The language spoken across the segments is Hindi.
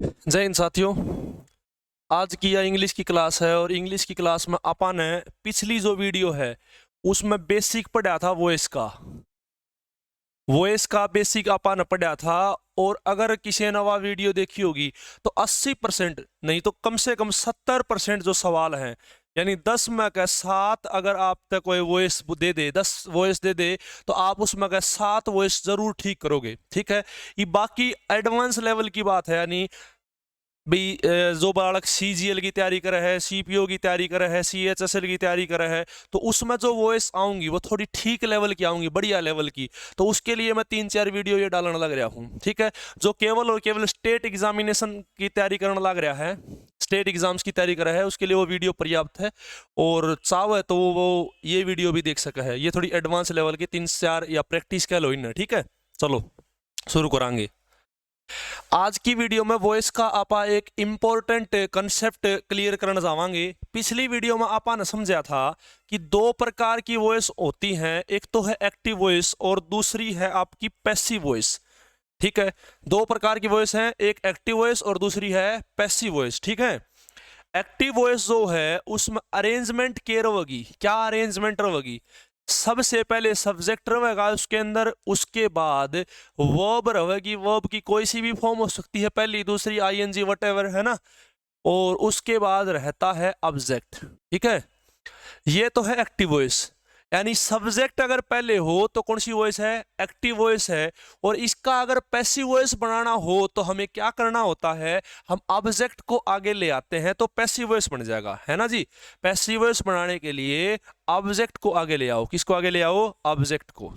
जय हिंद साथियों। आज की यह इंग्लिश की क्लास है और इंग्लिश की क्लास में अपन ने पिछली जो वीडियो है उसमें बेसिक पढ़ा था वॉइस का बेसिक अपन ने पढ़ा था। और अगर किसी ने नवा वीडियो देखी होगी तो 80% नहीं तो कम से कम 70% जो सवाल हैं, यानी 10 में का 7 अगर आप तक कोई वॉइस दे दे, 10 वॉइस दे दे तो आप उसमें का 7 वॉइस जरूर ठीक करोगे। ठीक है, ये बाकी एडवांस लेवल की बात है, यानी भाई जो बालक CGL की तैयारी कर रहा है, CPO की तैयारी कर रहा है, CHSL की तैयारी कर रहा है, तो उसमें जो वॉइस आऊंगी वो थोड़ी ठीक लेवल की आऊंगी, बढ़िया लेवल की। तो उसके लिए मैं 3-4 वीडियो ये डालने लग रहा हूँ। ठीक है, जो केवल और केवल स्टेट एग्जामिनेशन की तैयारी करने लग रहा है, स्टेट एग्जाम्स की तैयारी कर रहा है, उसके लिए वो वीडियो पर्याप्त है। और चाहे तो वो ये वीडियो भी देख सका है। ये थोड़ी एडवांस लेवल की 3-4 या प्रैक्टिस कह लो इन। ठीक है, चलो शुरू करांगे। आज की वीडियो में वॉइस का आपा एक इंपॉर्टेंट कंसेप्ट क्लियर करना चाहेंगे। पिछली वीडियो में आपा ने समझा था कि दो प्रकार की वॉइस होती हैं, एक तो है एक्टिव वॉइस और दूसरी है आपकी पैसिव वॉइस। ठीक है, दो प्रकार की वॉइस हैं, एक एक्टिव वॉइस और दूसरी है पैसिव वॉइस। ठीक है, एक्टिव वॉइस जो है उसमें अरेंजमेंट के रहेगी। क्या अरेंजमेंट रहेगी? सबसे पहले सब्जेक्ट रहेगा उसके अंदर, उसके बाद वर्ब रहेगी। वर्ब की कोई सी भी फॉर्म हो सकती है, पहली दूसरी ING वटेवर, है ना। और उसके बाद रहता है ऑब्जेक्ट। ठीक है, ये तो है एक्टिव वॉइस, यानी सब्जेक्ट अगर पहले हो तो कौन सी वॉइस है? एक्टिव वॉइस है। और इसका अगर पैसिव वॉइस बनाना हो तो हमें क्या करना होता है? हम ऑब्जेक्ट को आगे ले आते हैं तो पैसिव वॉइस बन जाएगा, है ना जी। पैसिव वॉइस बनाने के लिए ऑब्जेक्ट को आगे ले आओ। किसको आगे ले आओ? ऑब्जेक्ट को।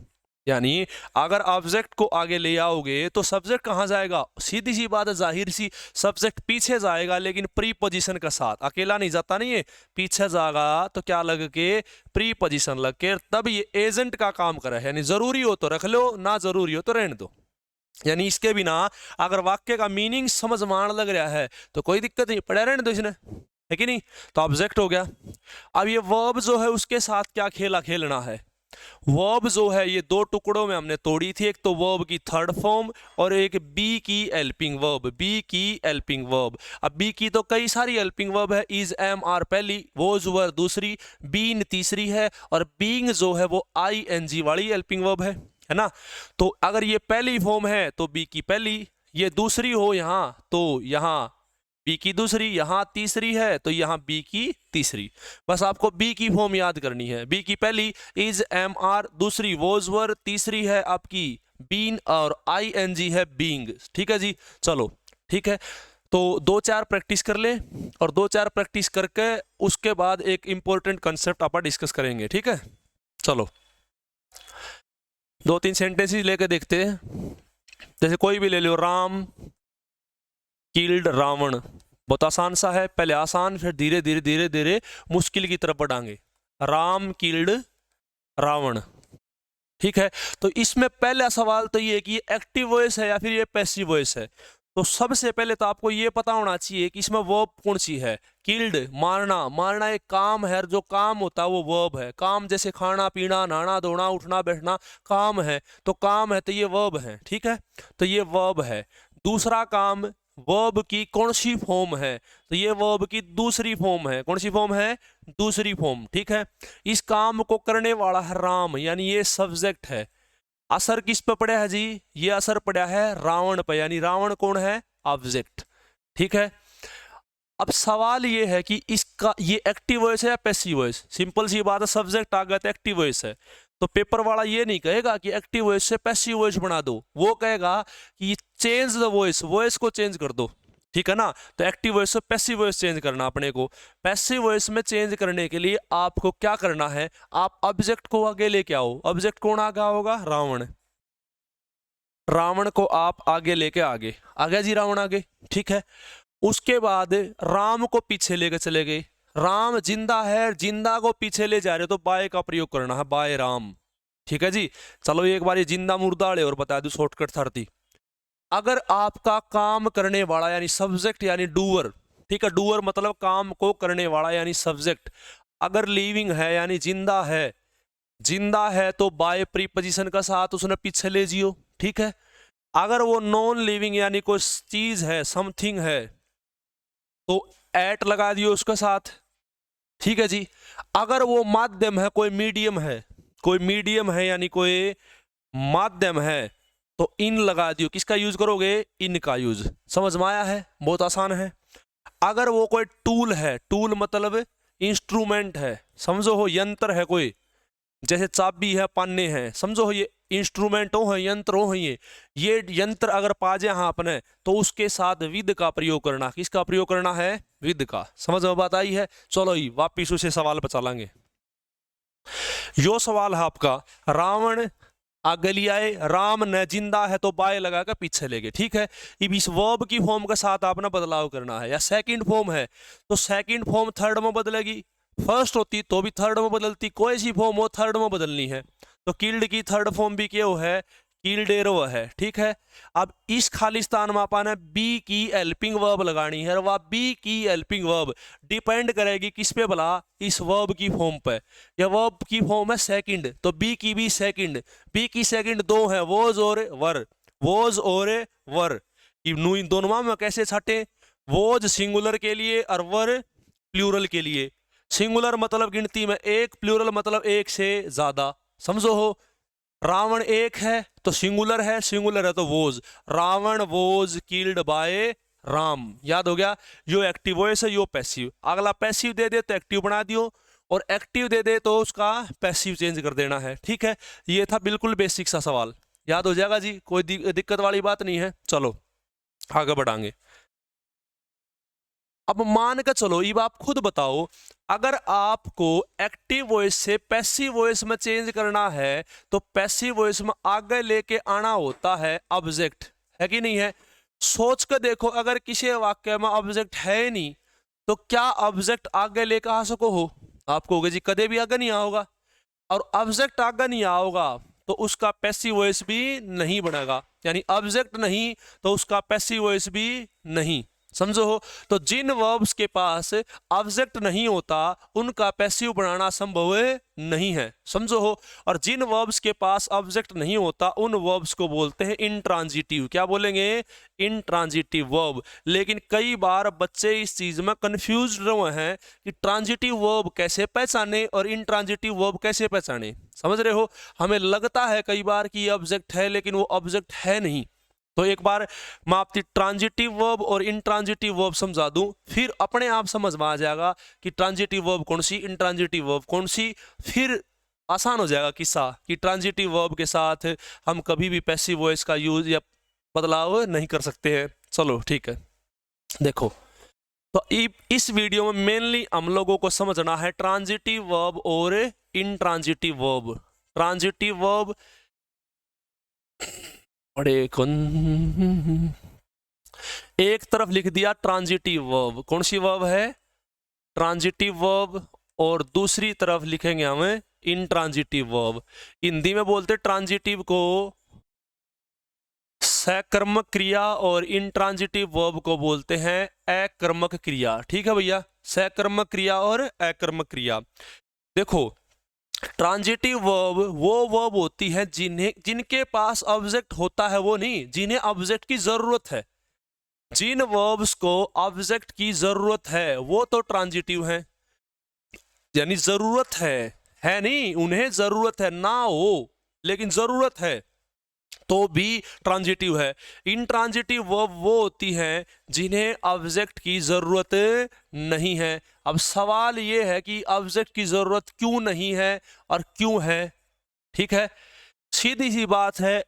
यानी अगर ऑब्जेक्ट को आगे ले आओगे तो सब्जेक्ट कहां जाएगा? सीधी सी बात है, जाहिर सी, सब्जेक्ट पीछे जाएगा लेकिन प्री पोजीशन के साथ, अकेला नहीं जाता, नहीं है, पीछे जाएगा तो क्या लग के? प्री पोजीशन लग के, तब ये एजेंट का काम करे। यानी जरूरी हो तो रख लो, ना जरूरी हो तो रहने दो। यानी इसके बिना अगर वाक्य का मीनिंग समझ में आने लग रहा है तो कोई दिक्कत नहीं, पढ़े रहने दो इसने, है कि नहीं। तो ऑब्जेक्ट हो गया। अब ये वर्ब जो है उसके साथ क्या खेला खेलना है? वर्ब जो है ये दो टुकड़ों में हमने तोड़ी थी, एक तो वर्ब की थर्ड फॉर्म और एक बी की हेल्पिंग वर्ब। बी की हेल्पिंग वर्ब, अब बी की तो कई सारी हेल्पिंग वर्ब है। इज, एम, आर पहली, वोज वर दूसरी, बीन तीसरी है, और बीइंग जो है वो ING वाली हेल्पिंग वर्ब है ना। तो अगर ये पहली फॉर्म है तो बी की पहली, ये दूसरी हो यहां तो यहां बी की दूसरी, यहां तीसरी है तो यहां बी की तीसरी। बस आपको बी की फॉर्म याद करनी है। बी की पहली इज, एम, आर, दूसरी वोज वर, तीसरी है आपकी बीन और ING है बीइंग। ठीक है जी, चलो ठीक है। तो 2-4 प्रैक्टिस कर ले और 2-4 प्रैक्टिस करके उसके बाद एक इंपॉर्टेंट कंसेप्ट आप डिस्कस करेंगे। ठीक है, चलो 2-3 सेंटेंस लेके देखते हैं। जैसे कोई भी ले लो, राम किल्ड रावण। बहुत आसान सा है, पहले आसान फिर धीरे धीरे धीरे धीरे मुश्किल की तरफ बढ़ाएंगे। राम किल्ड रावण। ठीक है, तो इसमें पहला सवाल तो ये कि ये एक्टिव वॉइस है या फिर ये पैसिव वॉइस है। तो सबसे पहले तो आपको ये पता होना चाहिए कि इसमें वर्ब कौन सी है। किल्ड मारना, मारना एक काम है, जो काम होता है वो वर्ब है। काम जैसे खाना पीना, नहाना धोना, उठना बैठना, काम है तो काम है, तो ये वर्ब है। ठीक है, तो ये वर्ब है। दूसरा काम, वर्ब की कौन सी फॉर्म है? तो ये वर्ब की दूसरी फॉर्म है। कौन सी फॉर्म है? दूसरी फॉर्म। ठीक है, इस काम को करने वाला है राम, यानी ये सब्जेक्ट है। असर किस पे पड़ा है जी? ये असर पड़ा है रावण पे, यानी रावण कौन है? ऑब्जेक्ट। ठीक है, अब सवाल ये है कि इसका ये एक्टिव वॉइस है या पैसिव वॉइस? सिंपल सी बात है, सब्जेक्ट आ गया तो एक्टिव वॉइस है। तो पेपर वाला ये नहीं कहेगा कि एक्टिव वॉइस से पैसिव वॉइस बना दो, वो कहेगा कि चेंज द वॉइस, वॉइस को चेंज कर दो। ठीक है ना, तो एक्टिव वॉइस से पैसिव वॉइस चेंज करना अपने को। पैसिव वॉइस में चेंज करने के लिए आपको क्या करना है? आप ऑब्जेक्ट को आगे लेके आओ। ऑब्जेक्ट कौन आगे होगा? रावण। रावण को आप आगे लेके आगे आ गया जी, रावण आगे। ठीक है, उसके बाद राम को पीछे लेके चले गए। राम जिंदा है, जिंदा को पीछे ले जा रहे हो तो बाय का प्रयोग करना है, बाय राम। ठीक है जी, चलो एक बार ये जिंदा मुर्दा वाले और बता दू शॉर्टकट थरती। अगर आपका काम करने वाला यानी सब्जेक्ट यानी डूअर, ठीक है, डूअर मतलब काम को करने वाला यानी सब्जेक्ट, अगर लिविंग है यानी जिंदा है, जिंदा है तो बाय प्रीपोजिशन का साथ उसने पीछे ले जियो। ठीक है, अगर वो नॉन लिविंग यानी कोई चीज है, समथिंग है, तो एट लगा दियो उसके साथ, ठीक है जी। अगर वो माध्यम है, कोई मीडियम है, कोई मीडियम है यानी कोई माध्यम है, तो इन लगा दियो। किसका यूज करोगे? इन का यूज। समझ में आया है? बहुत आसान है। अगर वो कोई टूल है, टूल मतलब इंस्ट्रूमेंट है, समझो हो यंत्र है कोई, जैसे चाबी है, पाने हैं, समझो हो ये इंस्ट्रूमेंट हो है, यंत्र हो है, ये यंत्र अगर पाजे हाँ अपने, तो उसके साथ विद का प्रयोग करना। किसका प्रयोग करना है? विद का। समझ में बात आई है? चलो ही वापिस उसे सवाल बचा लेंगे। यो सवाल है आपका, रावण आगे लिया है, राम न जिंदा है तो बाय लगा कर पीछे ले गए, ठीक है। अब इस वर्ब की फॉर्म के साथ आपने बदलाव करना है, या सेकंड फॉर्म है तो सेकंड फॉर्म थर्ड में बदलेगी, फर्स्ट होती तो भी थर्ड में बदलती, कोई सी फॉर्म हो थर्ड में बदलनी है। तो किल्ड की थर्ड फॉर्म भी क्या है? किल्डेरो है, ठीक है। अब इस खालिस्तान में अपन बी की हेल्पिंग वर्ब लगानी है, और वह बी की हेल्पिंग वर्ब डिपेंड करेगी किस पे भला? इस वर्ब की फॉर्म पे। यह वर्ब की फॉर्म है सेकंड, तो बी की भी सेकंड, बी की सेकंड दो है, वोज और वर, वोज और वर। इन दोनों में कैसे छाटे? वोज सिंगुलर के लिए और वर प्लूरल के लिए। सिंगुलर मतलब गिनती में एक, प्लूरल मतलब एक से ज्यादा। समझो हो, रावण एक है तो सिंगुलर है, सिंगुलर है तो was, Ravan was killed by Ram. याद हो गया? यो एक्टिव वॉइस है, यो पैसिव। अगला पैसिव दे दे तो एक्टिव बना दियो, और एक्टिव दे दे तो उसका पैसिव चेंज कर देना है, ठीक है। ये था बिल्कुल बेसिक सा सवाल, याद हो जाएगा जी, कोई दिक्कत वाली बात नहीं है। चलो आगे बढ़ाएंगे। अब मान कर चलो, अब आप खुद बताओ, अगर आपको एक्टिव वॉइस से पैसिव वॉइस में चेंज करना है तो पैसिव वॉइस में आगे लेके आना होता है ऑब्जेक्ट, है कि नहीं है? सोच कर देखो, अगर किसी वाक्य में ऑब्जेक्ट है नहीं तो क्या ऑब्जेक्ट आगे लेकर आ सको हो? आप कहोगे जी कदे भी आगे नहीं आओगा, और ऑब्जेक्ट आगे नहीं आओगा तो उसका पैसिव वॉइस भी नहीं बनेगा, यानी ऑब्जेक्ट नहीं तो उसका पैसिव वॉइस भी नहीं। समझो हो? तो जिन वर्ब्स के पास ऑब्जेक्ट नहीं होता उनका पैसिव बनाना संभव नहीं है। समझो हो? और जिन वर्ब्स के पास ऑब्जेक्ट नहीं होता उन वर्ब्स को बोलते हैं इंट्रांजिटिव। क्या बोलेंगे? Intransitive verb. लेकिन कई बार बच्चे इस चीज में कंफ्यूज रहे हैं कि ट्रांजिटिव वर्ब कैसे पहचाने और इंट्रांजिटिव वर्ब कैसे पहचाने। समझ रहे हो? हमें लगता है कई बार कि ऑब्जेक्ट है, लेकिन वो ऑब्जेक्ट है नहीं। तो एक बार मैं आपकी ट्रांजिटिव वर्ब और इंट्रांजिटिव वर्ब समझा दूं, फिर अपने आप समझ में आ जाएगा कि ट्रांजिटिव वर्ब कौन सी, इंट्रांजिटिव वर्ब कौन सी। फिर आसान हो जाएगा किस्सा कि ट्रांजिटिव वर्ब के साथ हम कभी भी पैसिव वॉइस का यूज या बदलाव नहीं कर सकते हैं। चलो ठीक है, देखो तो इस वीडियो में मेनली हम लोगों को समझना है ट्रांजिटिव वर्ब और इंट्रांजिटिव वर्ब। ट्रांजिटिव वर्ब एक तरफ लिख दिया ट्रांजिटिव वर्ब, कौन सी वर्ब है? ट्रांजिटिव वर्ब, और दूसरी तरफ लिखेंगे हम इंट्रांजिटिव वर्ब। हिंदी में बोलते ट्रांजिटिव को सकर्मक क्रिया और इंट्रांजिटिव वर्ब को बोलते हैं अकर्मक क्रिया। ठीक है भैया, सकर्मक क्रिया और अकर्मक क्रिया। देखो ट्रांजिटिव वर्ब वो वर्ब होती है जिनके पास ऑब्जेक्ट होता है, वो नहीं जिन्हें ऑब्जेक्ट की जरूरत है। जिन वर्ब्स को ऑब्जेक्ट की जरूरत है वो तो ट्रांजिटिव है, यानी जरूरत है नहीं, उन्हें जरूरत है ना हो लेकिन जरूरत है तो भी ट्रांजिटिव है। इंट्रांजिटिव वर्ब वो होती हैं जिन्हें ऑब्जेक्ट की जरूरत नहीं है। अब सवाल ये है कि ऑब्जेक्ट की जरूरत क्यों नहीं है और क्यों है। ठीक है, सीधी सी बात है,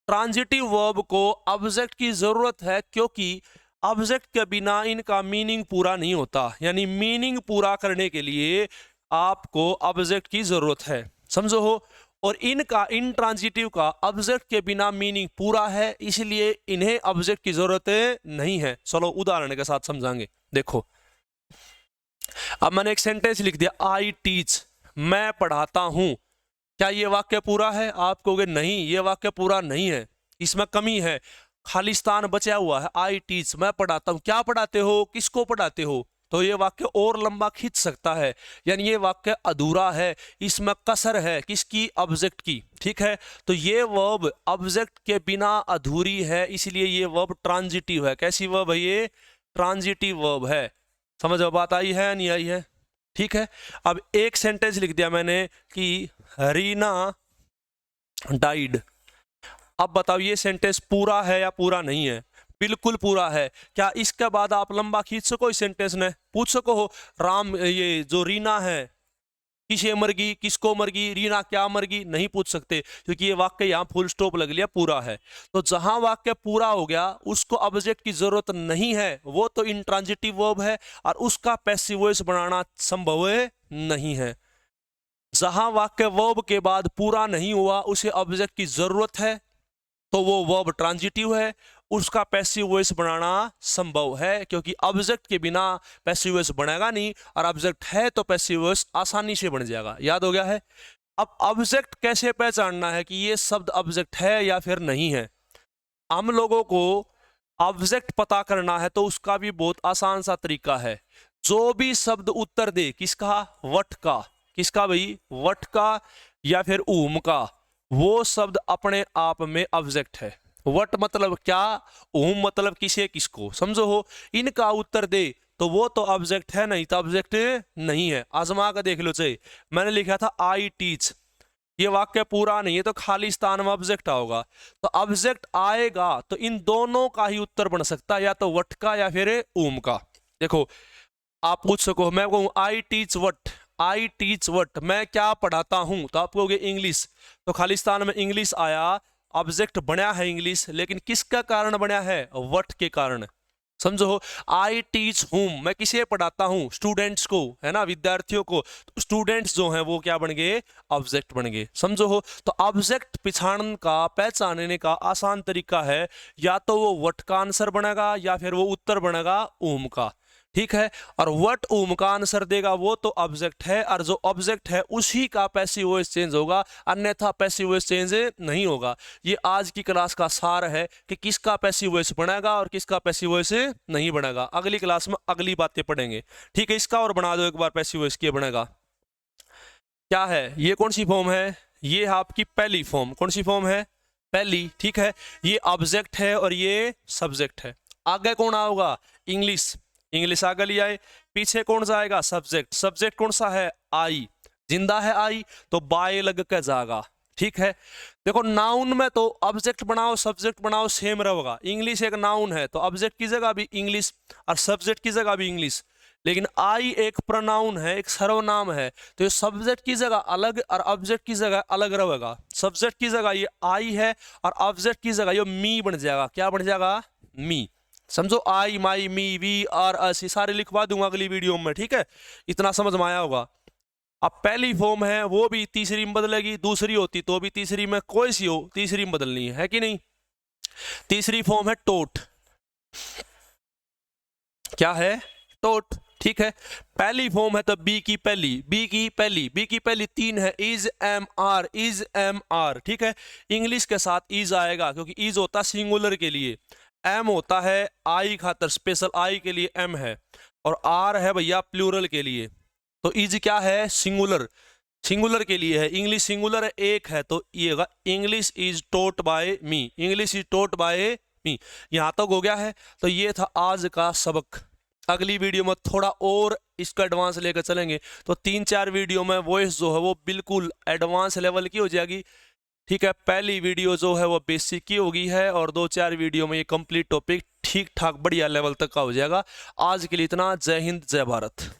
ट्रांजिटिव वर्ब को ऑब्जेक्ट की जरूरत है क्योंकि ऑब्जेक्ट के बिना इनका मीनिंग पूरा नहीं होता, यानी मीनिंग पूरा करने के लिए आपको ऑब्जेक्ट की जरूरत है। समझो हो? और इनका इंट्रांजिटिव का ऑब्जेक्ट के बिना मीनिंग पूरा है, इसलिए इन्हें ऑब्जेक्ट की जरूरत नहीं है। चलो उदाहरण के साथ समझाएंगे। देखो अब मैंने एक सेंटेंस लिख दिया, आई टीच, मैं पढ़ाता हूं। क्या ये वाक्य पूरा है? आप कहोगे नहीं, ये वाक्य पूरा नहीं है, इसमें कमी है, खालिस्तान बचा हुआ है। आई टीच, मैं पढ़ाता हूं। क्या पढ़ाते हो? किसको पढ़ाते हो? तो ये वाक्य और लंबा खींच सकता है, यानी ये वाक्य अधूरा है, इसमें कसर है किसकी, ऑब्जेक्ट की। ठीक है, तो ये वर्ब ऑब्जेक्ट के बिना अधूरी है, इसलिए ये वर्ब ट्रांजिटिव है। कैसी वर्ब है ये, ट्रांजिटिव वर्ब है। समझ में बात आई है नहीं आई है? ठीक है, अब एक सेंटेंस लिख दिया मैंने कि रीना डाइड। अब बताओ ये सेंटेंस पूरा है या पूरा नहीं है? बिल्कुल पूरा है। क्या इसके बाद आप लंबा खींच सको इस सेंटेंस ने? पूछ सको हो राम, ये जो रीना है किसे मरगी, किसको मरगी, रीना क्या मरगी? नहीं पूछ सकते, क्योंकि ये वाक्य यहाँ फुल स्टॉप लग लिया, पूरा है। तो जहां वाक्य पूरा हो गया उसको ऑब्जेक्ट की जरूरत नहीं है, वो तो इंट्रांजिटिव वर्ब है और उसका पैसिव वॉइस बनाना संभव नहीं है। जहां वाक्य वर्ब के बाद पूरा नहीं हुआ उसे ऑब्जेक्ट की जरूरत है, तो वो वर्ब ट्रांजिटिव है, उसका पैसिव वॉइस बनाना संभव है, क्योंकि ऑब्जेक्ट के बिना पैसिव वॉइस बनेगा नहीं, और ऑब्जेक्ट है तो पैसिव वॉइस आसानी से बन जाएगा। याद हो गया है? अब ऑब्जेक्ट कैसे पहचानना है कि ये शब्द ऑब्जेक्ट है या फिर नहीं है? हम लोगों को ऑब्जेक्ट पता करना है तो उसका भी बहुत आसान सा तरीका है। जो भी शब्द उत्तर दे, किसका, वट का, किसका भाई, वट का या फिर ऊम का, वो शब्द अपने आप में ऑब्जेक्ट है। वट मतलब क्या, ऊम मतलब किसे, किसको, समझो हो। इनका उत्तर दे तो वो तो ऑब्जेक्ट है, नहीं तो ऑब्जेक्ट नहीं है। आजमा कर देख लो। चाहिए मैंने लिखा था आई टीच, ये वाक्य पूरा नहीं है तो खाली स्थान में ऑब्जेक्ट होगा, तो ऑब्जेक्ट आएगा तो इन दोनों का ही उत्तर बन सकता है, या तो वट का या फिर ऊम का। देखो आप पूछ सको, मैं कहूँ I teach what, I teach what, मैं क्या पढ़ाता हूं, तो आप कहोगे इंग्लिश, तो खालिस्तान में इंग्लिश आया, ऑब्जेक्ट बना है इंग्लिश, लेकिन किसका कारण बना है, वट के कारण। समझो हो, आई टीच हुम, मैं किसे पढ़ाता हूं, स्टूडेंट्स को, है ना, विद्यार्थियों को। तो स्टूडेंट्स जो हैं वो क्या बन गए, ऑब्जेक्ट बन गए। समझो हो, तो ऑब्जेक्ट पहचानने का आसान तरीका है, या तो वो वट का आंसर बनेगा या फिर वो उत्तर बनेगा ऊम का। ठीक है, और वट ऊम का आंसर देगा वो तो ऑब्जेक्ट है, और जो ऑब्जेक्ट है उसी का पैसिव वॉइस चेंज होगा, अन्यथा पैसिव वॉइस चेंज नहीं होगा। ये आज की क्लास का सार है कि किसका पैसिव वॉइस बनेगा और किसका पैसिव वॉइस नहीं बनेगा। अगली क्लास में अगली बातें पढ़ेंगे। ठीक है, इसका और बना दो एक बार, पैसिव वॉइस क्या बनेगा, क्या है, ये कौन सी फॉर्म है, ये आपकी पहली फॉर्म। कौन सी फॉर्म है, पहली। ठीक है, ये ऑब्जेक्ट है और ये सब्जेक्ट है। आगे कौन आओगा, इंग्लिश, इंग्लिश आगे ले आए, पीछे कौन जाएगा, सब्जेक्ट, सब्जेक्ट कौन सा है, आई, जिंदा है आई, तो बाय लग के जाएगा। ठीक है, देखो नाउन में तो ऑब्जेक्ट बनाओ सब्जेक्ट बनाओ सेम रहेगा। इंग्लिश एक नाउन है तो ऑब्जेक्ट की जगह भी इंग्लिश और सब्जेक्ट की जगह भी इंग्लिश, लेकिन आई एक प्रोनाउन है, एक सर्वनाम है, तो ये सब्जेक्ट की जगह अलग और ऑब्जेक्ट की जगह अलग रहेगा। सब्जेक्ट की जगह ये आई है और ऑब्जेक्ट की जगह ये मी बन जाएगा। क्या बन जाएगा, मी। समझो, आई, माई, मी, वी, आर, अस, ये सारे लिखवा दूंगा अगली वीडियो में। ठीक है, इतना समझ में आया होगा। अब पहली फॉर्म है वो भी तीसरी में बदलेगी, दूसरी होती तो भी तीसरी में, कोई सी हो तीसरी में बदलनी है कि नहीं। तीसरी फॉर्म है टोट, क्या है, टोट। ठीक है, पहली फॉर्म है तो बी की पहली, बी की पहली, बी की पहली तीन है, is, am, are, is, am, are. ठीक है, इंग्लिश के साथ इज आएगा क्योंकि इज होता सिंगुलर के लिए, एम होता है आई खातर, स्पेशल आई के लिए एम है, और आर है भैया प्लूरल के लिए। तो इज क्या है, सिंगुलर, सिंगुलर के लिए है। इंग्लिश सिंगुलर है, एक है, तो ये होगा English is taught by me, English is taught by me. यहां तक हो गया है। तो ये था आज का सबक। अगली वीडियो में थोड़ा और इसका एडवांस लेकर चलेंगे, तो 3-4 वीडियो में वॉइस जो है वो बिल्कुल एडवांस लेवल की हो जाएगी। ठीक है, पहली वीडियो जो है वो बेसिक की होगी है, और 2-4 वीडियो में ये कंप्लीट टॉपिक ठीक ठाक बढ़िया लेवल तक का हो जाएगा। आज के लिए इतना। जय हिंद, जय भारत।